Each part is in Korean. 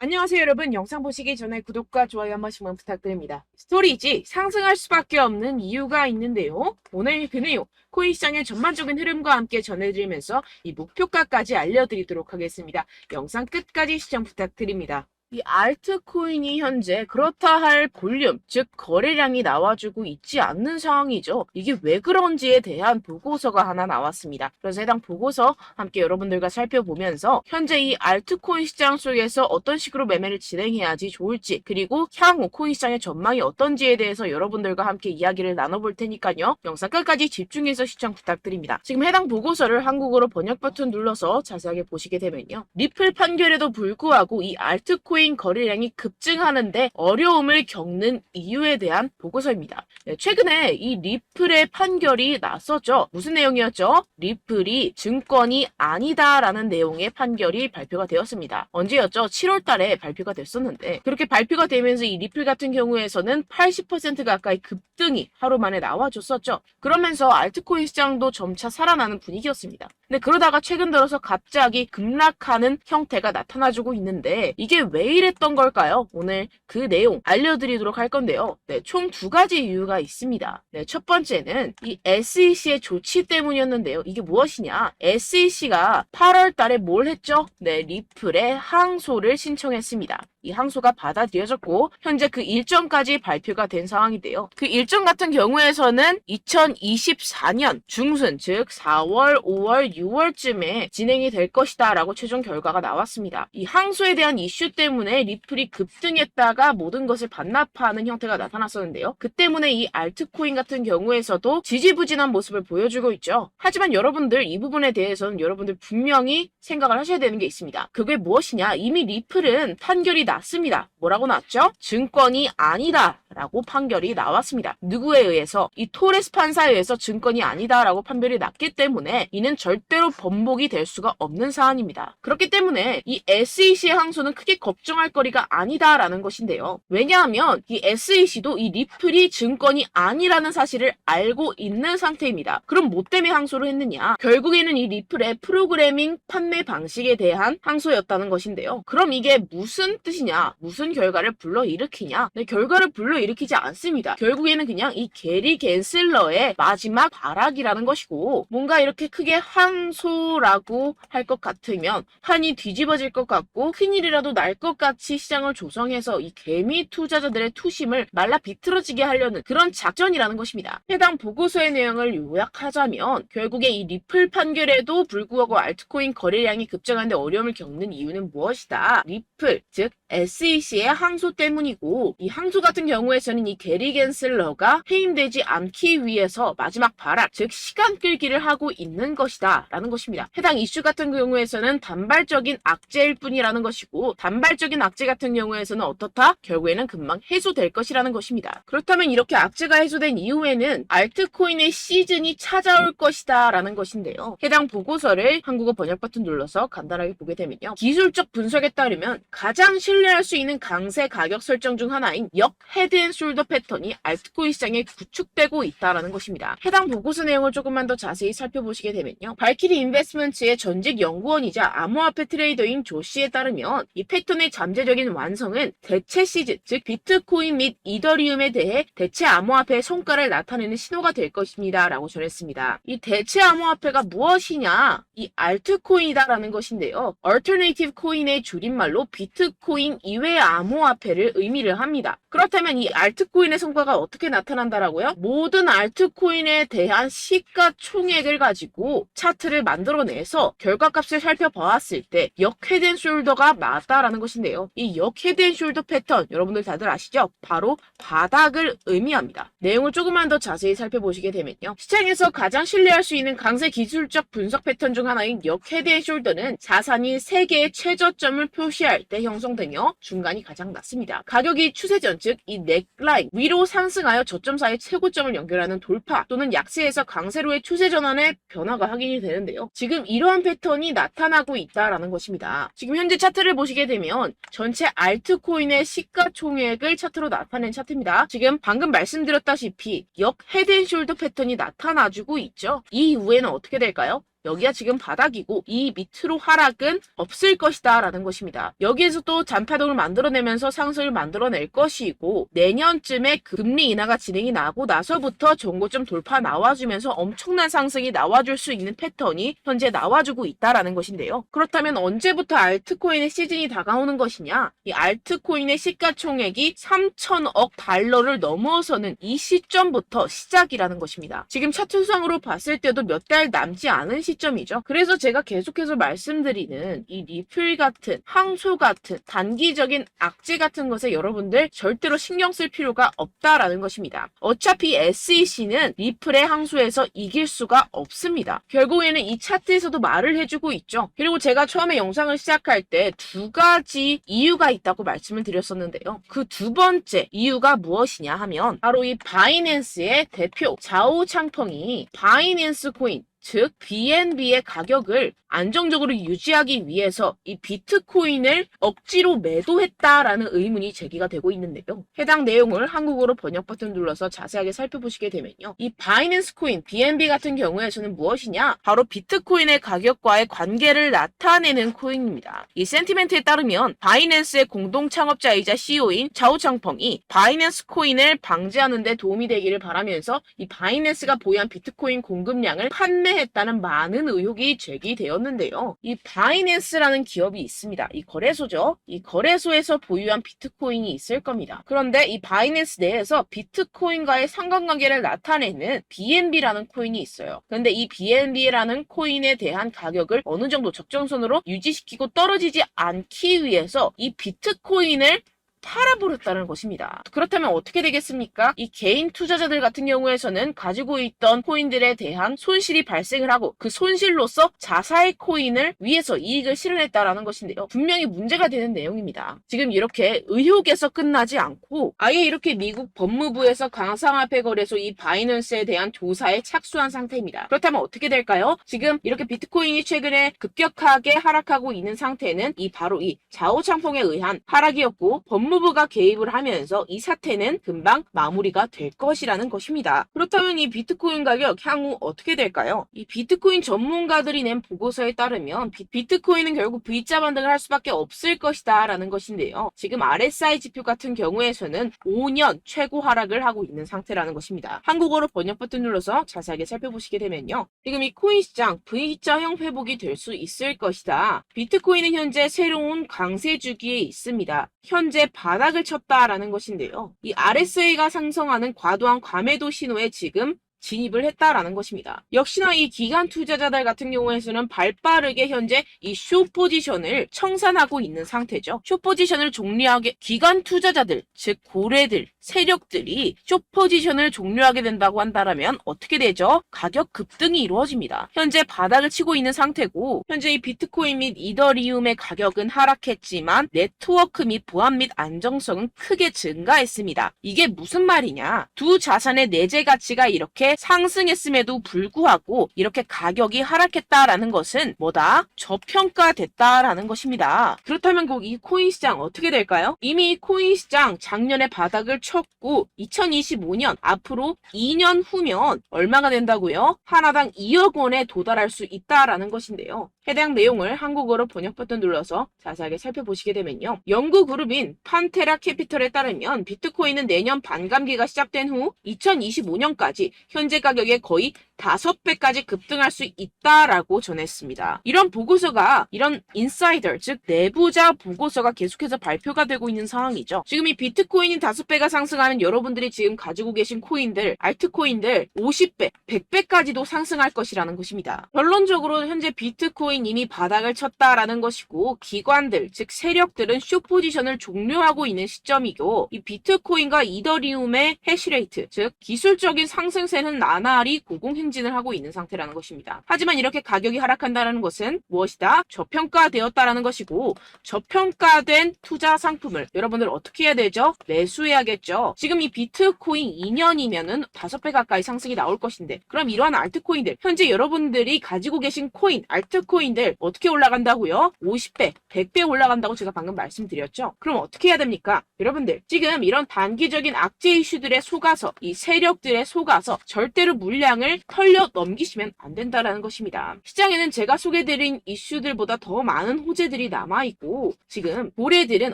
안녕하세요 여러분. 영상 보시기 전에 구독과 좋아요 한 번씩만 부탁드립니다. 스토리지 상승할 수밖에 없는 이유가 있는데요. 오늘 그 내용 코인 시장의 전반적인 흐름과 함께 전해드리면서 이 목표가까지 알려드리도록 하겠습니다. 영상 끝까지 시청 부탁드립니다. 이 알트코인이 현재 그렇다 할 볼륨, 즉 거래량이 나와주고 있지 않는 상황이죠. 이게 왜 그런지에 대한 보고서가 하나 나왔습니다. 그래서 해당 보고서 함께 여러분들과 살펴보면서 현재 이 알트코인 시장 속에서 어떤 식으로 매매를 진행해야지 좋을지, 그리고 향후 코인 시장의 전망이 어떤지에 대해서 여러분들과 함께 이야기를 나눠볼 테니까요. 영상 끝까지 집중해서 시청 부탁드립니다. 지금 해당 보고서를 한국어로 번역 버튼 눌러서 자세하게 보시게 되면요. 리플 판결에도 불구하고 이 알트코인 거래량이 급증하는데 어려움을 겪는 이유에 대한 보고서입니다. 최근에 이 리플의 판결이 났었죠. 무슨 내용이었죠? 리플이 증권이 아니다라는 내용의 판결이 발표가 되었습니다. 언제였죠? 7월 달에 발표가 됐었는데, 그렇게 발표가 되면서 이 리플 같은 경우에서는 80% 가까이 급등이 하루 만에 나와줬었죠. 그러면서 알트코인 시장도 점차 살아나는 분위기였습니다. 근데 그러다가 최근 들어서 갑자기 급락하는 형태가 나타나주고 있는데, 이게 왜 이랬던 걸까요? 오늘 그 내용 알려드리도록 할 건데요. 총 두 가지 이유가 있습니다. 첫 번째는 이 SEC의 조치 때문이었는데요. 이게 무엇이냐? SEC가 8월 달에 뭘 했죠? 리플의 항소를 신청했습니다. 이 항소가 받아들여졌고 현재 그 일정까지 발표가 된 상황인데요. 그 일정 같은 경우에서는 2024년 중순, 즉 4월, 5월, 6월쯤에 진행이 될 것이다 라고 최종 결과가 나왔습니다. 이 항소에 대한 이슈 때문에 리플이 급등했다가 모든 것을 반납하는 형태가 나타났었는데요. 그 때문에 이 알트코인 같은 경우에서도 지지부진한 모습을 보여주고 있죠. 하지만 여러분들 이 부분에 대해서는 여러분들 분명히 생각을 하셔야 되는 게 있습니다. 그게 무엇이냐? 이미 리플은 판결이 났습니다. 뭐라고 났죠? 증권이 아니다 라고 판결이 나왔습니다. 누구에 의해서? 이 토레스 판사에 의해서 증권이 아니다 라고 판결이 났기 때문에 이는 절대로 번복이 될 수가 없는 사안입니다. 그렇기 때문에 이 SEC의 항소는 크게 걱정할 거리가 아니다 라는 것인데요. 왜냐하면 이 SEC도 이 리플이 증권이 아니라는 사실을 알고 있는 상태입니다. 그럼 뭐 때문에 항소를 했느냐? 결국에는 이 리플의 프로그래밍 판매 방식에 대한 항소였다는 것인데요. 그럼 이게 무슨 뜻이냐? 무슨 결과를 불러일으키냐? 결과를 불러일으키지 않습니다. 결국에는 그냥 이 게리 겐슬러의 마지막 발악이라는 것이고, 뭔가 이렇게 크게 항소라고 할 것 같으면 판이 뒤집어질 것 같고 큰일이라도 날 것 같이 시장을 조성해서 이 개미 투자자들의 투심을 말라 비틀어지게 하려는 그런 작전이라는 것입니다. 해당 보고서의 내용을 요약하자면 결국에 이 리플 판결에도 불구하고 알트코인 거래량이 급증하는데 어려움을 겪는 이유는 무엇이다? 리플, 즉 SEC의 항소 때문이고, 이 항소 같은 경우에서는 이 게리 겐슬러가 해임되지 않기 위해서 마지막 발악, 즉 시간 끌기를 하고 있는 것이다 라는 것입니다. 해당 이슈 같은 경우에서는 단발적인 악재일 뿐이라는 것이고, 단발적인 악재 같은 경우에서는 어떻다? 결국에는 금방 해소될 것이라는 것입니다. 그렇다면 이렇게 악재가 해소된 이후에는 알트코인의 시즌이 찾아올 것이다 라는 것인데요. 해당 보고서를 한국어 번역 버튼 눌러서 간단하게 보게 되면요. 기술적 분석에 따르면 가장 신뢰할 수 있는 강세 가격 설정 중 하나인 역 헤드앤숄더 패턴이 알트코인 시장에 구축되고 있다는 것입니다. 해당 보고서 내용을 조금만 더 자세히 살펴보시게 되면요. 발키리 인베스트먼트의 전직 연구원이자 암호화폐 트레이더인 조 씨에 따르면 이 패턴의 잠재적인 완성은 대체 시즌, 즉 비트코인 및 이더리움에 대해 대체 암호화폐의 성과를 나타내는 신호가 될 것입니다 라고 전했습니다. 이 대체 암호화폐가 무엇이냐? 이 알트코인이다라는 것인데요. 얼터네이티브 코인의 줄임말로 비트코인 이외의 암호화폐를 의미를 합니다. 그렇다면 이 알트코인의 성과가 어떻게 나타난다라고요? 모든 알트코인에 대한 시가총액을 가지고 차트를 만들어내서 결과값을 살펴보았을 때 역 헤드앤숄더가 맞다라는 것인데요. 이 역 헤드앤숄더 패턴 여러분들 다들 아시죠? 바로 바닥을 의미합니다. 내용을 조금만 더 자세히 살펴보시게 되면요. 시장에서 가장 신뢰할 수 있는 강세 기술적 분석 패턴 중 하나인 역 헤드앤숄더는 자산이 3개의 최저점을 표시할 때 형성되며 중간이 가장 낮습니다. 가격이 추세전, 즉 이 넥라인 위로 상승하여 저점 사이 최고점을 연결하는 돌파 또는 약세에서 강세로의 추세 전환의 변화가 확인이 되는데요. 지금 이러한 패턴이 나타나고 있다라는 것입니다. 지금 현재 차트를 보시게 되면 전체 알트코인의 시가총액을 차트로 나타낸 차트입니다. 지금 방금 말씀드렸다시피 역 헤드앤숄더 패턴이 나타나주고 있죠. 이 이후에는 어떻게 될까요? 여기가 지금 바닥이고 이 밑으로 하락은 없을 것이다 라는 것입니다. 여기에서 또 잔파동을 만들어내면서 상승을 만들어낼 것이고 내년쯤에 금리 인하가 진행이 나고 나서부터 전고점 돌파 나와주면서 엄청난 상승이 나와줄 수 있는 패턴이 현재 나와주고 있다라는 것인데요. 그렇다면 언제부터 알트코인의 시즌이 다가오는 것이냐? 이 알트코인의 시가총액이 3천억 달러를 넘어서는 이 시점부터 시작이라는 것입니다. 지금 차트상으로 봤을 때도 몇 달 남지 않은 시점이죠. 그래서 제가 계속해서 말씀드리는 이 리플 같은 항소 같은 단기적인 악재 같은 것에 여러분들 절대로 신경 쓸 필요가 없다라는 것입니다. 어차피 SEC는 리플의 항소에서 이길 수가 없습니다. 결국에는 이 차트에서도 말을 해주고 있죠. 그리고 제가 처음에 영상을 시작할 때 두 가지 이유가 있다고 말씀을 드렸었는데요. 그 두 번째 이유가 무엇이냐 하면 바로 이 바이낸스의 대표 자오 창펑이 바이낸스 코인 즉 BNB의 가격을 안정적으로 유지하기 위해서 이 비트코인을 억지로 매도했다라는 의문이 제기가 되고 있는데요. 해당 내용을 한국어로 번역 버튼 눌러서 자세하게 살펴보시게 되면요. 이 바이낸스 코인 BNB 같은 경우에서는 무엇이냐? 바로 비트코인의 가격과의 관계를 나타내는 코인입니다. 이 센티멘트에 따르면 바이낸스의 공동 창업자이자 CEO인 자오 창펑이 바이낸스 코인을 방지하는 데 도움이 되기를 바라면서 이 바이낸스가 보유한 비트코인 공급량을 판매했다는 많은 의혹이 제기되었는데요. 이 바이낸스라는 기업이 있습니다. 이 거래소죠. 이 거래소에서 보유한 비트코인이 있을 겁니다. 그런데 이 바이낸스 내에서 비트코인과의 상관관계를 나타내는 BNB라는 코인이 있어요. 그런데 이 BNB라는 코인에 대한 가격을 어느 정도 적정선으로 유지시키고 떨어지지 않기 위해서 이 비트코인을 팔아버렸다는 것입니다. 그렇다면 어떻게 되겠습니까? 이 개인 투자자들 같은 경우에서는 가지고 있던 코인들에 대한 손실이 발생을 하고 그 손실로서 자사의 코인을 위해서 이익을 실현했다라는 것인데요. 분명히 문제가 되는 내용입니다. 지금 이렇게 의혹에서 끝나지 않고 아예 이렇게 미국 법무부에서 가상화폐 거래소 이 바이낸스에 대한 조사에 착수한 상태입니다. 그렇다면 어떻게 될까요? 지금 이렇게 비트코인이 최근에 급격하게 하락하고 있는 상태는 바로 이 자오 창펑에 의한 하락이었고 법무부가 개입을 하면서 이 사태는 금방 마무리가 될 것이라는 것입니다. 그렇다면 이 비트코인 가격 향후 어떻게 될까요? 이 비트코인 전문가들이 낸 보고서에 따르면 비트코인은 결국 V자 반등을 할 수밖에 없을 것이다 라는 것인데요. 지금 RSI 지표 같은 경우에서는 5년 최고 하락을 하고 있는 상태라는 것입니다. 한국어로 번역 버튼 눌러서 자세하게 살펴보시게 되면요. 지금 이 코인 시장 V자형 회복이 될 수 있을 것이다. 비트코인은 현재 새로운 강세 주기에 있습니다. 현재 바닥을 쳤다라는 것인데요. 이 RSI가 상승하는 과도한 과매도 신호에 지금 진입을 했다라는 것입니다. 역시나 이 기관 투자자들 같은 경우에서는 발빠르게 현재 이 숏 포지션을 청산하고 있는 상태죠. 숏 포지션을 종료하게 기관 투자자들, 즉 고래들, 세력들이 숏 포지션을 종료하게 된다고 한다면 어떻게 되죠? 가격 급등이 이루어집니다. 현재 바닥을 치고 있는 상태고 현재 이 비트코인 및 이더리움의 가격은 하락했지만 네트워크 및 보안 및 안정성은 크게 증가했습니다. 이게 무슨 말이냐? 두 자산의 내재 가치가 이렇게 상승했음에도 불구하고 이렇게 가격이 하락했다라는 것은 뭐다? 저평가됐다라는 것입니다. 그렇다면 이 코인 시장 어떻게 될까요? 이미 이 코인 시장 작년에 바닥을 쳤고 2025년 앞으로 2년 후면 얼마가 된다고요? 하나당 2억 원에 도달할 수 있다라는 것인데요. 해당 내용을 한국어로 번역 버튼 눌러서 자세하게 살펴보시게 되면요. 연구 그룹인 판테라 캐피털에 따르면 비트코인은 내년 반감기가 시작된 후 2025년까지 현재 가격의 거의 5배까지 급등할 수 있다라고 전했습니다. 이런 보고서가 이런 인사이더 즉 내부자 보고서가 계속해서 발표가 되고 있는 상황이죠. 지금 이 비트코인이 5배가 상승하는 여러분들이 지금 가지고 계신 코인들, 알트코인들 50배, 100배까지도 상승할 것이라는 것입니다. 결론적으로 현재 비트코인 이미 바닥을 쳤다라는 것이고 기관들 즉 세력들은 숏 포지션을 종료하고 있는 시점이고 이 비트코인과 이더리움의 해시레이트 즉 기술적인 상승세는 나날이 고공행진을 하고 있는 상태라는 것입니다. 하지만 이렇게 가격이 하락한다는 것은 무엇이다? 저평가되었다라는 것이고 저평가된 투자 상품을 여러분들 어떻게 해야 되죠? 매수해야겠죠. 지금 이 비트코인 2년이면은 5배 가까이 상승이 나올 것인데 그럼 이러한 알트코인들 현재 여러분들이 가지고 계신 코인, 알트코인들 어떻게 올라간다고요? 50배, 100배 올라간다고 제가 방금 말씀드렸죠. 그럼 어떻게 해야 됩니까? 여러분들 지금 이런 단기적인 악재 이슈들에 속아서 이 세력들에 속아서 절대로 물량을 털려 넘기시면 안 된다라는 것입니다. 시장에는 제가 소개드린 이슈들보다 더 많은 호재들이 남아있고 지금 고래들은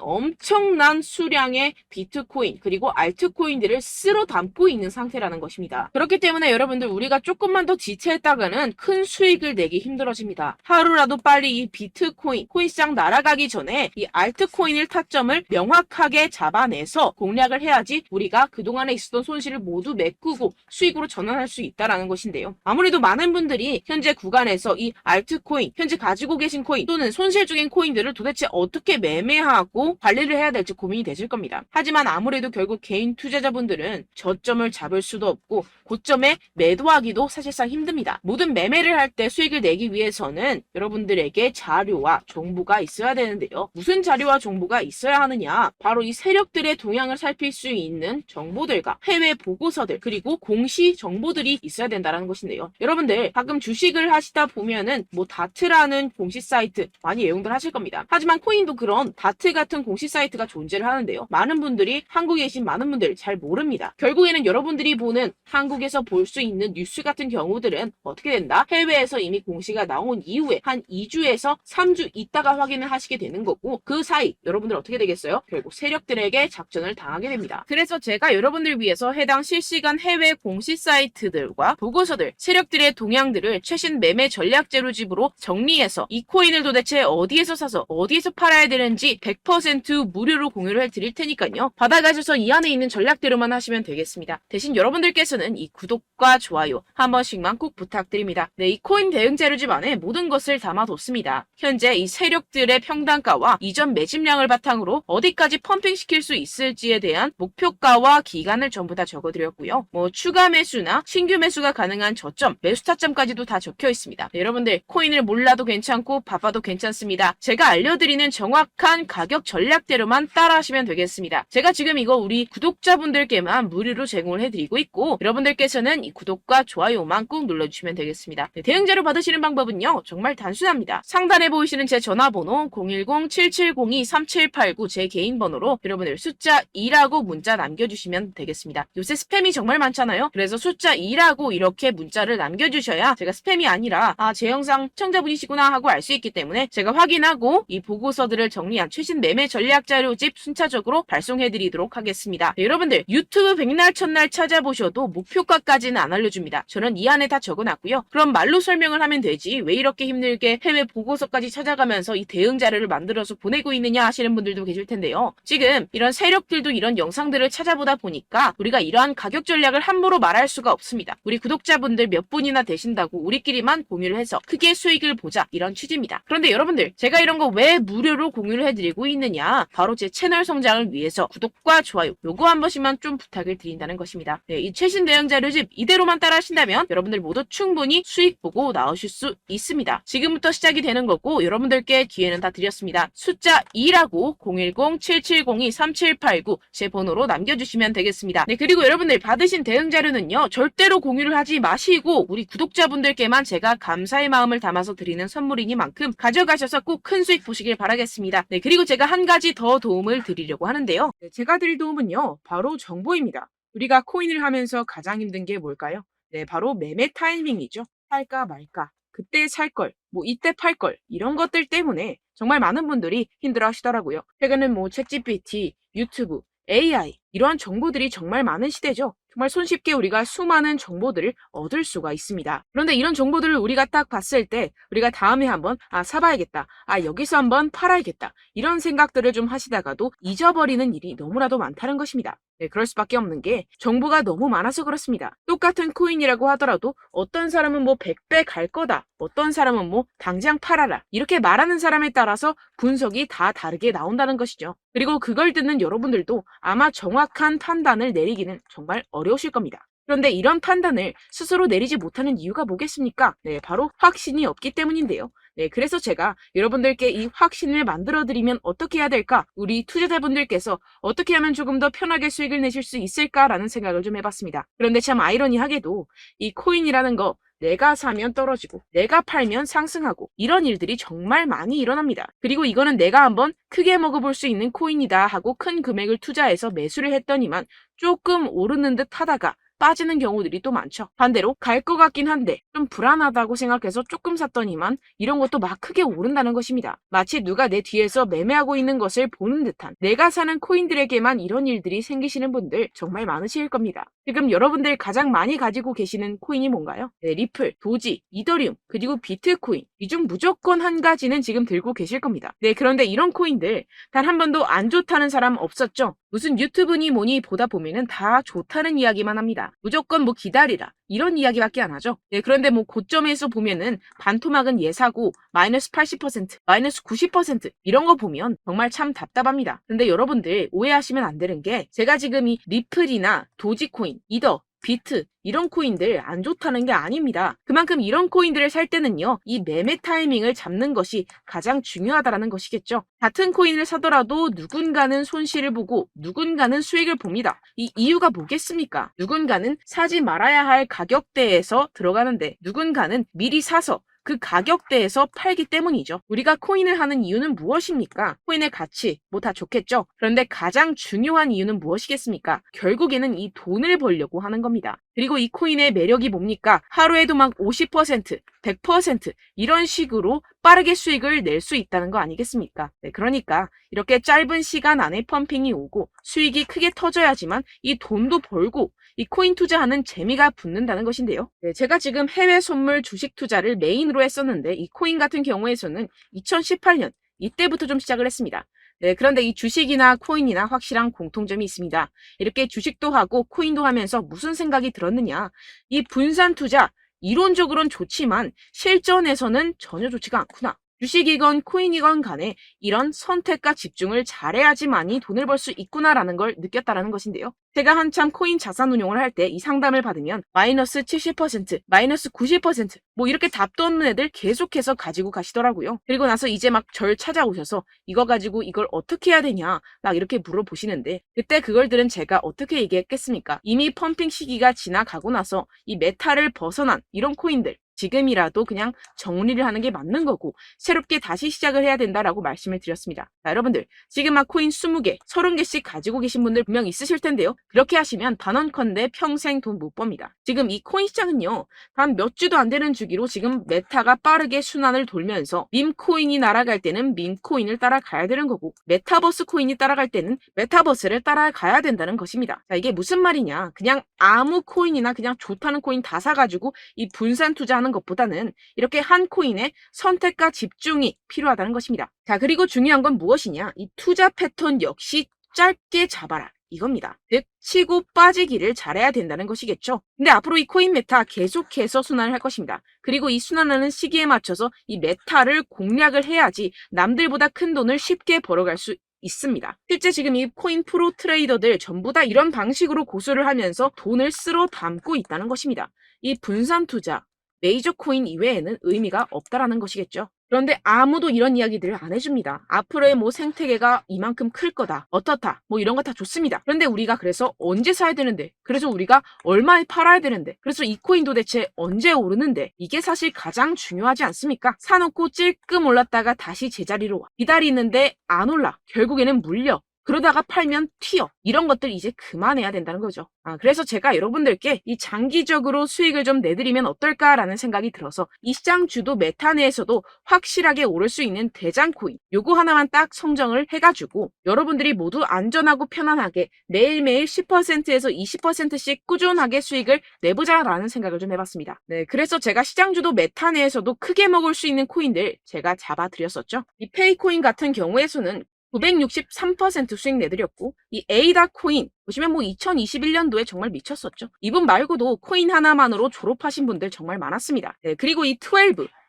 엄청난 수량의 비트코인 그리고 알트코인들을 쓸어 담고 있는 상태라는 것입니다. 그렇기 때문에 여러분들 우리가 조금만 더 지체했다가는 큰 수익을 내기 힘들어집니다. 하루라도 빨리 이 비트코인, 코인시장 날아가기 전에 이 알트코인을 타점을 명확하게 잡아내서 공략을 해야지 우리가 그동안에 있었던 손실을 모두 메꾸고 수익으로 전환할 수 있다라는 것인데요. 아무래도 많은 분들이 현재 구간에서 이 알트코인, 현재 가지고 계신 코인 또는 손실 중인 코인들을 도대체 어떻게 매매하고 관리를 해야 될지 고민이 되실 겁니다. 하지만 아무래도 결국 개인 투자자분들은 저점을 잡을 수도 없고 고점에 매도하기도 사실상 힘듭니다. 모든 매매를 할 때 수익을 내기 위해서는 여러분들에게 자료와 정보가 있어야 되는데요. 무슨 자료와 정보가 있어야 하느냐? 바로 이 세력들의 동향을 살필 수 있는 정보들과 해외 보고서들 그리고 공시 정보들이 있어야 된다는 것인데요. 여러분들 가끔 주식을 하시다 보면은 뭐 다트라는 공시 사이트 많이 애용들 하실 겁니다. 하지만 코인도 그런 다트 같은 공시 사이트가 존재를 하는데요. 많은 분들이 한국에 계신 많은 분들 잘 모릅니다. 결국에는 여러분들이 보는 한국에서 볼 수 있는 뉴스 같은 경우들은 어떻게 된다? 해외에서 이미 공시가 나온 이후에 한 2주에서 3주 있다가 확인을 하시게 되는 거고 그 사이 여러분들 어떻게 되겠어요? 결국 세력들에게 작전을 당하게 됩니다. 그래서 제가 여러분들 위해서 해당 실시간 해외 공시 사이트들과 보고서들, 세력들의 동향들을 최신 매매 전략 재료집으로 정리해서 이 코인을 도대체 어디에서 사서 어디에서 팔아야 되는지 100% 무료로 공유를 해드릴 테니까요. 받아가셔서 이 안에 있는 전략대로만 하시면 되겠습니다. 대신 여러분들께서는 이 구독과 좋아요 한 번씩만 꼭 부탁드립니다. 네, 이 코인 대응 재료집 안에 모든 것을 담아뒀습니다. 현재 이 세력들의 평단가와 이전 매집량을 바탕으로 어디까지 펌핑시킬 수 있을지에 대한 목표가와 기간을 전부 다 적어드렸고요. 뭐 추가 매수나 신규 매수가 가능한 저점, 매수 타점까지도 다 적혀 있습니다. 네, 여러분들 코인을 몰라도 괜찮고 바빠도 괜찮습니다. 제가 알려드리는 정확한 가격 전략대로만 따라하시면 되겠습니다. 제가 지금 이거 우리 구독자분들께만 무료로 제공을 해드리고 있고 여러분들께서는 이 구독과 좋아요만 꼭 눌러주시면 되겠습니다. 네, 대응 자료 받으시는 방법은요. 정말 단순합니다. 상단에 보이시는 제 전화번호 010-7702-3789 제 개인 번호로 여러분들 숫자 2라고 문자 남겨주시면 되겠습니다. 요새 스팸이 정말 많잖아요. 그래서 숫자 2라고 이렇게 문자를 남겨주셔야 제가 스팸이 아니라 제 영상 시청자분이시구나 하고 알 수 있기 때문에 제가 확인하고 이 보고서들을 정리한 최신 매매 전략 자료집 순차적으로 발송해드리도록 하겠습니다. 네, 여러분들 유튜브 백날 첫날 찾아보셔도 목표가까지는 안 알려줍니다. 저는 이 안에 다 적어놨고요. 그럼 말로 설명을 하면 되지 왜 이렇게 힘들게 해외 보고서까지 찾아가면서 이 대응 자료를 만들어서 보내고 있느냐 하시는 분들도 계실 텐데요. 지금 이런 세력들도 이런 영상들을 찾아보다 보니까 우리가 이러한 가격 전략을 함부로 말할 수가 없습니다. 우리 구독자분들 몇 분이나 되신다고 우리끼리만 공유를 해서 크게 수익을 보자 이런 취지입니다. 그런데 여러분들 제가 이런 거 왜 무료로 공유를 해드리고 있느냐 바로 제 채널 성장을 위해서 구독과 좋아요 요거 한 번씩만 좀 부탁을 드린다는 것입니다. 네, 이 최신 대응 자료집 이대로만 따라 하신다면 여러분들 모두 충분히 수익 보고 나오실 수 있습니다. 지금부터 시작이 되는 거고 여러분들께 기회는 다 드렸습니다. 숫자 2라고 010-7702-3789 제 번호로 남겨주시면 되겠습니다. 네, 그리고 여러분들 받으신 대응 자료는요 절대로 공유를 하지 마시고 우리 구독자분들께만 제가 감사의 마음을 담아서 드리는 선물이니만큼 가져가셔서 꼭 큰 수익 보시길 바라겠습니다. 네, 그리고 제가 한 가지 더 도움을 드리려고 하는데요. 네, 제가 드릴 도움은요 바로 정보입니다. 우리가 코인을 하면서 가장 힘든 게 뭘까요? 네, 바로 매매 타이밍이죠. 살까 말까, 그때 살 걸, 뭐 이때 팔 걸, 이런 것들 때문에 정말 많은 분들이 힘들어 하시더라고요. 최근은 뭐 챗GPT, 유튜브, AI 이러한 정보들이 정말 많은 시대죠. 정말 손쉽게 우리가 수많은 정보들을 얻을 수가 있습니다. 그런데 이런 정보들을 우리가 딱 봤을 때 우리가 다음에 한번 사봐야겠다. 여기서 한번 팔아야겠다. 이런 생각들을 좀 하시다가도 잊어버리는 일이 너무나도 많다는 것입니다. 네, 그럴 수밖에 없는 게 정보가 너무 많아서 그렇습니다. 똑같은 코인이라고 하더라도 어떤 사람은 뭐 100배 갈 거다. 어떤 사람은 뭐 당장 팔아라. 이렇게 말하는 사람에 따라서 분석이 다 다르게 나온다는 것이죠. 그리고 그걸 듣는 여러분들도 아마 정확한 판단을 내리기는 정말 어려우실 겁니다. 그런데 이런 판단을 스스로 내리지 못하는 이유가 뭐겠습니까? 네, 바로 확신이 없기 때문인데요. 네, 그래서 제가 여러분들께 이 확신을 만들어드리면 어떻게 해야 될까? 우리 투자자분들께서 어떻게 하면 조금 더 편하게 수익을 내실 수 있을까라는 생각을 좀 해봤습니다. 그런데 참 아이러니하게도 이 코인이라는 거 내가 사면 떨어지고 내가 팔면 상승하고 이런 일들이 정말 많이 일어납니다. 그리고 이거는 내가 한번 크게 먹어볼 수 있는 코인이다 하고 큰 금액을 투자해서 매수를 했더니만 조금 오르는 듯 하다가 빠지는 경우들이 또 많죠. 반대로 갈 것 같긴 한데 좀 불안하다고 생각해서 조금 샀더니만 이런 것도 막 크게 오른다는 것입니다. 마치 누가 내 뒤에서 매매하고 있는 것을 보는 듯한, 내가 사는 코인들에게만 이런 일들이 생기시는 분들 정말 많으실 겁니다. 지금 여러분들 가장 많이 가지고 계시는 코인이 뭔가요? 네, 리플, 도지, 이더리움, 그리고 비트코인. 이 중 무조건 한 가지는 지금 들고 계실 겁니다. 네, 그런데 이런 코인들 단 한 번도 안 좋다는 사람 없었죠? 무슨 유튜브니 뭐니 보다 보면은 다 좋다는 이야기만 합니다. 무조건 뭐 기다리라 이런 이야기밖에 안 하죠. 네, 그런데 뭐 고점에서 보면은 반토막은 예사고 마이너스 80%, 마이너스 90% 이런 거 보면 정말 참 답답합니다. 근데 여러분들 오해하시면 안 되는 게, 제가 지금 이 리플이나 도지코인, 이더, 비트 이런 코인들 안 좋다는 게 아닙니다. 그만큼 이런 코인들을 살 때는요, 이 매매 타이밍을 잡는 것이 가장 중요하다는 것이겠죠. 같은 코인을 사더라도 누군가는 손실을 보고 누군가는 수익을 봅니다. 이 이유가 뭐겠습니까? 누군가는 사지 말아야 할 가격대에서 들어가는데 누군가는 미리 사서 그 가격대에서 팔기 때문이죠. 우리가 코인을 하는 이유는 무엇입니까? 코인의 가치, 뭐 다 좋겠죠. 그런데 가장 중요한 이유는 무엇이겠습니까? 결국에는 이 돈을 벌려고 하는 겁니다. 그리고 이 코인의 매력이 뭡니까? 하루에도 막 50%, 100% 이런 식으로 빠르게 수익을 낼 수 있다는 거 아니겠습니까? 네, 그러니까 이렇게 짧은 시간 안에 펌핑이 오고 수익이 크게 터져야지만 이 돈도 벌고 이 코인 투자하는 재미가 붙는다는 것인데요. 네, 제가 지금 해외 선물 주식 투자를 메인으로 했었는데 이 코인 같은 경우에서는 2018년 이때부터 좀 시작을 했습니다. 네, 그런데 이 주식이나 코인이나 확실한 공통점이 있습니다. 이렇게 주식도 하고 코인도 하면서 무슨 생각이 들었느냐? 이 분산 투자, 이론적으로는 좋지만 실전에서는 전혀 좋지가 않구나. 주식이건 코인이건 간에 이런 선택과 집중을 잘해야지만이 돈을 벌 수 있구나라는 걸 느꼈다라는 것인데요. 제가 한참 코인 자산 운용을 할 때 이 상담을 받으면 마이너스 70%, 마이너스 90%, 뭐 이렇게 답도 없는 애들 계속해서 가지고 가시더라고요. 그리고 나서 이제 막 절 찾아오셔서 이거 가지고 이걸 어떻게 해야 되냐 막 이렇게 물어보시는데, 그때 그걸 들은 제가 어떻게 얘기했겠습니까? 이미 펌핑 시기가 지나가고 나서 이 메타를 벗어난 이런 코인들, 지금이라도 그냥 정리를 하는 게 맞는 거고 새롭게 다시 시작을 해야 된다라고 말씀을 드렸습니다. 자, 여러분들 지금 막 코인 20개, 30개씩 가지고 계신 분들 분명 있으실 텐데요. 그렇게 하시면 단언컨대 평생 돈 못 법니다. 지금 이 코인 시장은요, 단 몇 주도 안 되는 주기로 지금 메타가 빠르게 순환을 돌면서 밈코인이 날아갈 때는 밈코인을 따라가야 되는 거고, 메타버스 코인이 따라갈 때는 메타버스를 따라가야 된다는 것입니다. 자, 이게 무슨 말이냐? 그냥 아무 코인이나 그냥 좋다는 코인 다 사가지고 이 분산 투자하는 것보다는 이렇게 한 코인에 선택과 집중이 필요하다는 것입니다. 자, 그리고 중요한 건 무엇이냐? 이 투자 패턴 역시 짧게 잡아라. 이겁니다. 즉 치고 빠지기를 잘해야 된다는 것이겠죠. 근데 앞으로 이 코인 메타 계속해서 순환을 할 것입니다. 그리고 이 순환하는 시기에 맞춰서 이 메타를 공략을 해야지 남들보다 큰 돈을 쉽게 벌어갈 수 있습니다. 실제 지금 이 코인 프로 트레이더들 전부 다 이런 방식으로 고수를 하면서 돈을 쓸어 담고 있다는 것입니다. 이 분산 투자, 메이저 코인 이외에는 의미가 없다라는 것이겠죠. 그런데 아무도 이런 이야기들을 안 해줍니다. 앞으로의 뭐 생태계가 이만큼 클 거다, 어떻다, 뭐 이런 거 다 좋습니다. 그런데 우리가 그래서 언제 사야 되는데, 그래서 우리가 얼마에 팔아야 되는데, 그래서 이 코인도 대체 언제 오르는데, 이게 사실 가장 중요하지 않습니까? 사놓고 찔끔 올랐다가 다시 제자리로 와. 기다리는데 안 올라. 결국에는 물려. 그러다가 팔면 튀어. 이런 것들 이제 그만해야 된다는 거죠. 그래서 제가 여러분들께 이 장기적으로 수익을 좀 내드리면 어떨까라는 생각이 들어서 이 시장 주도 메타 내에서도 확실하게 오를 수 있는 대장 코인, 요거 하나만 딱 선정을 해가지고 여러분들이 모두 안전하고 편안하게 매일매일 10%에서 20%씩 꾸준하게 수익을 내보자라는 생각을 좀 해봤습니다. 네, 그래서 제가 시장 주도 메타 내에서도 크게 먹을 수 있는 코인들 제가 잡아드렸었죠. 이 페이코인 같은 경우에서는 963% 수익 내드렸고, 이 에이다 코인 보시면 뭐 2021년도에 정말 미쳤었죠. 이분 말고도 코인 하나만으로 졸업하신 분들 정말 많았습니다. 네, 그리고 이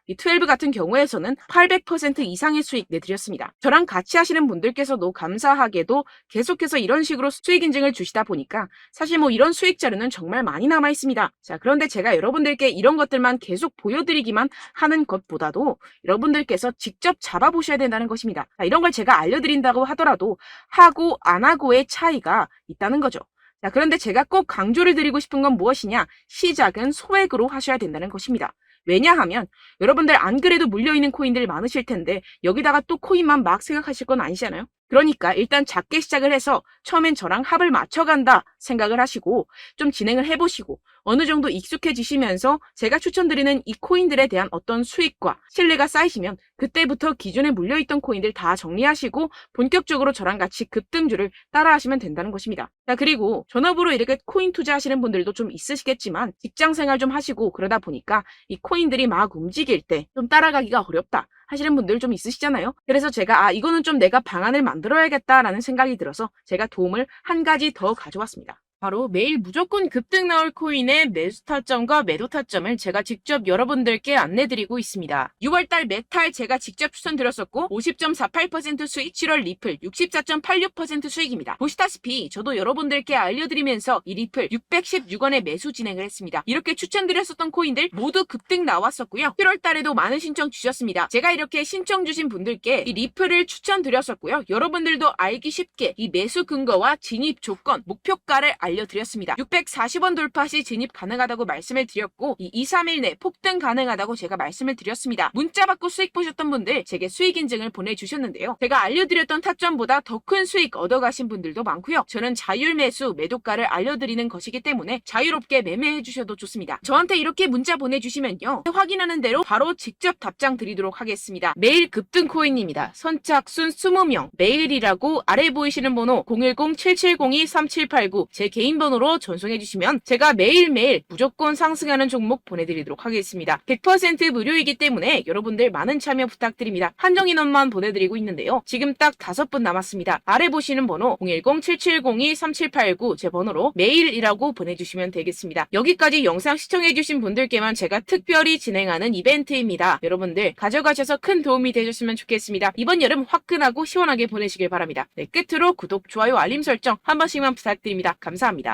12 같은 경우에서는 800% 이상의 수익 내드렸습니다. 저랑 같이 하시는 분들께서도 감사하게도 계속해서 이런 식으로 수익 인증을 주시다 보니까 사실 뭐 이런 수익 자료는 정말 많이 남아 있습니다. 자, 그런데 제가 여러분들께 이런 것들만 계속 보여드리기만 하는 것보다도 여러분들께서 직접 잡아보셔야 된다는 것입니다. 자, 이런 걸 제가 알려드린다고 하더라도 하고 안 하고의 차이가 있다는 거죠. 자, 그런데 제가 꼭 강조를 드리고 싶은 건 무엇이냐? 시작은 소액으로 하셔야 된다는 것입니다. 왜냐하면 여러분들 안 그래도 물려있는 코인들 많으실 텐데 여기다가 또 코인만 막 생각하실 건 아니잖아요. 그러니까 일단 작게 시작을 해서 처음엔 저랑 합을 맞춰간다 생각을 하시고 좀 진행을 해보시고 어느 정도 익숙해지시면서 제가 추천드리는 이 코인들에 대한 어떤 수익과 신뢰가 쌓이시면 그때부터 기존에 물려있던 코인들 다 정리하시고 본격적으로 저랑 같이 급등주를 따라하시면 된다는 것입니다. 자, 그리고 전업으로 이렇게 코인 투자하시는 분들도 좀 있으시겠지만 직장 생활 좀 하시고 그러다 보니까 이 코인들이 막 움직일 때 좀 따라가기가 어렵다 하시는 분들 좀 있으시잖아요. 그래서 제가 이거는 좀 내가 방안을 만들어야겠다라는 생각이 들어서 제가 도움을 한 가지 더 가져왔습니다. 바로 매일 무조건 급등 나올 코인의 매수 타점과 매도 타점을 제가 직접 여러분들께 안내드리고 있습니다. 6월달 메탈 제가 직접 추천드렸었고 50.48% 수익, 7월 리플 64.86% 수익입니다. 보시다시피 저도 여러분들께 알려드리면서 이 리플 616원에 매수 진행을 했습니다. 이렇게 추천드렸었던 코인들 모두 급등 나왔었고요. 7월달에도 많은 신청 주셨습니다. 제가 이렇게 신청 주신 분들께 이 리플을 추천드렸었고요. 여러분들도 알기 쉽게 이 매수 근거와 진입 조건, 목표가를 알려드렸습니다. 640원 돌파 시 진입 가능하다고 말씀을 드렸고 이 2, 3일 내 폭등 가능하다고 제가 말씀을 드렸습니다. 문자 받고 수익 보셨던 분들 제게 수익 인증을 보내주셨는데요. 제가 알려드렸던 타점보다 더 큰 수익 얻어가신 분들도 많고요. 저는 자율 매수, 매도가를 알려드리는 것이기 때문에 자유롭게 매매해 주셔도 좋습니다. 저한테 이렇게 문자 보내주시면요. 확인하는 대로 바로 직접 답장 드리도록 하겠습니다. 매일 급등 코인입니다. 선착순 20명, 매일이라고 아래 보이시는 번호 010-7702-3789 제 개인 번호로 전송해 주시면 제가 매일매일 무조건 상승하는 종목 보내드리도록 하겠습니다. 100% 무료이기 때문에 여러분들 많은 참여 부탁드립니다. 한정 인원만 보내드리고 있는데요. 지금 딱 5분 남았습니다. 아래 보시는 번호 010-7702-3789 제 번호로 매일이라고 보내주시면 되겠습니다. 여기까지 영상 시청해주신 분들께만 제가 특별히 진행하는 이벤트입니다. 여러분들 가져가셔서 큰 도움이 되셨으면 좋겠습니다. 이번 여름 화끈하고 시원하게 보내시길 바랍니다. 네, 끝으로 구독, 좋아요, 알림 설정 한 번씩만 부탁드립니다. 감사합니다.